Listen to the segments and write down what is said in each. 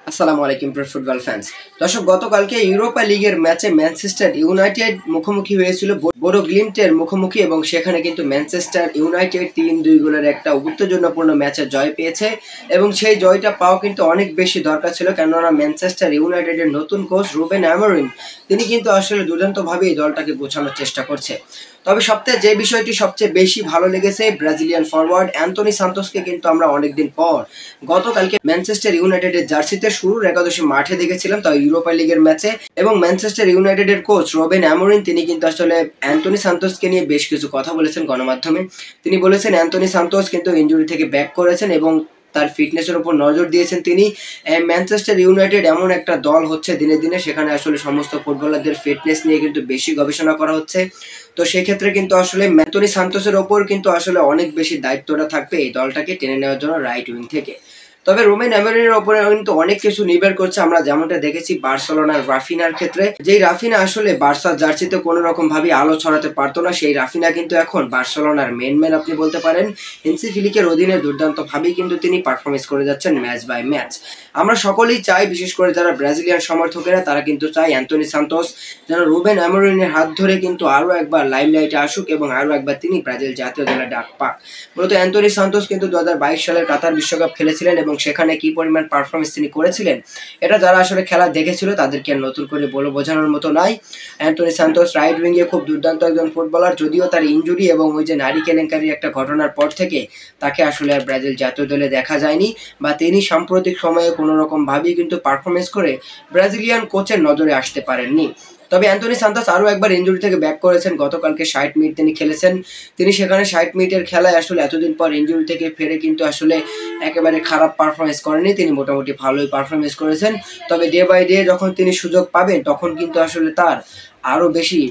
আসসালামু আলাইকুম প্রিয় ফুটবল ফ্যান্স। দর্শক, গতকালকে ইউরোপা লিগের ম্যাচে ম্যানচেস্টার ইউনাইটেড মুখোমুখি হয়েছিল বোডো গ্লিমটের মুখোমুখি এবং সেখানে কিন্তু ম্যানচেস্টার ইউনাইটেড ৩-২ গোলের একটা উত্তেজনাপূর্ণ ম্যাচে জয় পেয়েছে এবং সেই জয়টা পাওয়া কিন্তু অনেক বেশি দরকার ছিল, কেননা ম্যানচেস্টার ইউনাইটেডের নতুন কোচ রুবেন অ্যামোরিম তিনি কিন্তু আসলে দুর্দান্তভাবে এই দলটাকে গোছানোর চেষ্টা করছে। তবে সবচেয়ে যে বিষয়টি সবচেয়ে বেশি ভালো লেগেছে, ব্রাজিলিয়ান ফরওয়ার্ড অ্যান্টনি সান্তোসকে কিন্তু আমরা অনেকদিন পর গতকালকে ম্যানচেস্টার ইউনাইটেডের জার্সিতে শুরুর একাদশে মাঠে দেখেছিলাম, তাও ইউরোপা লিগের ম্যাচে। এবং ম্যানচেস্টার ইউনাইটেডের কোচ রুবেন অ্যামোরিম তিনি কিন্তু আসলে অ্যান্টনি সান্তোসকে নিয়ে বেশ কিছু কথা বলেছেন গণমাধ্যমে। তিনি বলেছেন অ্যান্টনি সান্তোস কিন্তু ইনজুরি থেকে ব্যাক করেছেন এবং তার ফিটনেসের উপর নজর দিয়েছেন তিনি। ম্যানচেস্টার ইউনাইটেড এমন একটা দল হচ্ছে দিনে দিনে, সেখানে আসলে সমস্ত ফুটবলারদের ফিটনেস নিয়ে কিন্তু বেশি গবেষণা করা হচ্ছে। তো সেক্ষেত্রে কিন্তু আসলে অ্যান্টনি সান্তোসের ওপর কিন্তু আসলে অনেক বেশি দায়িত্বটা থাকবে এই দলটাকে টেনে নেওয়ার জন্য রাইট উইং থেকে। তবে রুবেন অ্যামোরিমের ওপরে কিন্তু অনেক কিছু নির্ভর করছে। আমরা যেমনটা দেখেছি বার্সেলোনার রাফিনার ক্ষেত্রে, যেই রাফিনা আসলে বার্সার জার্সিতে কোনো রকম ভাবে আলো ছড়াতে পারতো না, সেই রাফিনা কিন্তু এখন বার্সেলোনার মেন ম্যান আপনি বলতে পারেন। হেন্সি ফ্লিকের অধীনে দুর্দান্ত ভাবেই কিন্তু তিনি পারফরমেন্স করে যাচ্ছেন ম্যাচ বাই ম্যাচ। আমরা সকলেই চাই, বিশেষ করে যারা ব্রাজিলিয়ান সমর্থকেরা তারা কিন্তু চাই অ্যান্টনি সান্তোস যেন রুবেন অ্যামোরিমের হাত ধরে কিন্তু আরও একবার লাইমলাইটে আসুক এবং আরও একবার তিনি ব্রাজিল জাতীয় দলে ডাক পাক। মূলত অ্যান্টনি সান্তোস কিন্তু 2022 সালের কাতার বিশ্বকাপ খেলেছিলেন এবং সেখানে কি পরিমাণ পারফরমেন্স তিনি করেছিলেন এটা যারা আসলে খেলা দেখেছিল তাদেরকে আর নতুন করে বলে বোঝানোর মতো নাই। অ্যান্টনি সান্তোস রাইট উইংয়ে খুব দুর্দান্ত একজন ফুটবলার, যদিও তার ইনজুরি এবং ওই যে নারী কেলেঙ্কারির একটা ঘটনার পর থেকে তাকে আসলে আর ব্রাজিল জাতীয় দলে দেখা যায়নি, বা তিনি সাম্প্রতিক সময়ে কোনো রকম ভাবেই কিন্তু পারফরমেন্স করে ব্রাজিলিয়ান কোচের নজরে আসতে পারেননি। তবে অ্যান্টনি সান্তোস আরও একবার ইনজুরি থেকে ব্যাক করেছেন। গতকালকে 60 মিনিট তিনি খেলেছেন। তিনি সেখানে 60 মিনিটের খেলায় আসলে এতদিন পর ইনজুরি থেকে ফিরে কিন্তু আসলে একেবারে খারাপ পারফরমেন্স করেনি, তিনি মোটামুটি ভালোই পারফরমেন্স করেছেন। তবে ডে বাই ডে যখন তিনি সুযোগ পাবেন তখন কিন্তু আসলে তার আরও বেশি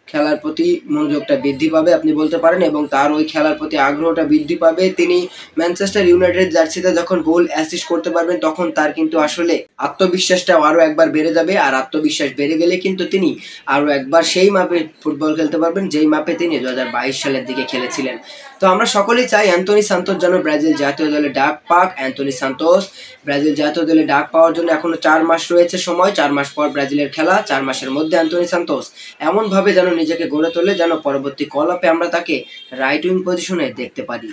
খেলার প্রতি মনোযোগটা বৃদ্ধি পাবে আপনি বলতে পারেন, এবং তার ওই খেলার প্রতি আগ্রহটা বৃদ্ধি পাবে। তিনি ম্যানচেস্টার ইউনাইটেড জার্সিতে যখন গোল অ্যাসিস্ট করতে পারবেন তখন তার কিন্তু আসলে আত্মবিশ্বাসটাও আরও একবার বেড়ে যাবে, আর আত্মবিশ্বাস বেড়ে গেলে কিন্তু তিনি আরও একবার সেই মাপে ফুটবল খেলতে পারবেন যেই মাপে তিনি 2022 সালের দিকে খেলেছিলেন। তো আমরা সকলেই চাই অ্যান্টনি সান্তোস যেন ব্রাজিল জাতীয় দলে ডাক পাক। অ্যান্টনি সান্তোস ব্রাজিল জাতীয় দলে ডাক পাওয়ার জন্য এখনো 4 মাস রয়েছে সময়। 4 মাস পর ব্রাজিলের খেলা, 4 মাসের মধ্যে অ্যান্টনি সান্তোস এমনভাবে যেন নিজেকে গড়ে তোলে যেন পরবর্তী কল আপে আমরা তাকে রাইট উইং পজিশনে দেখতে পারি।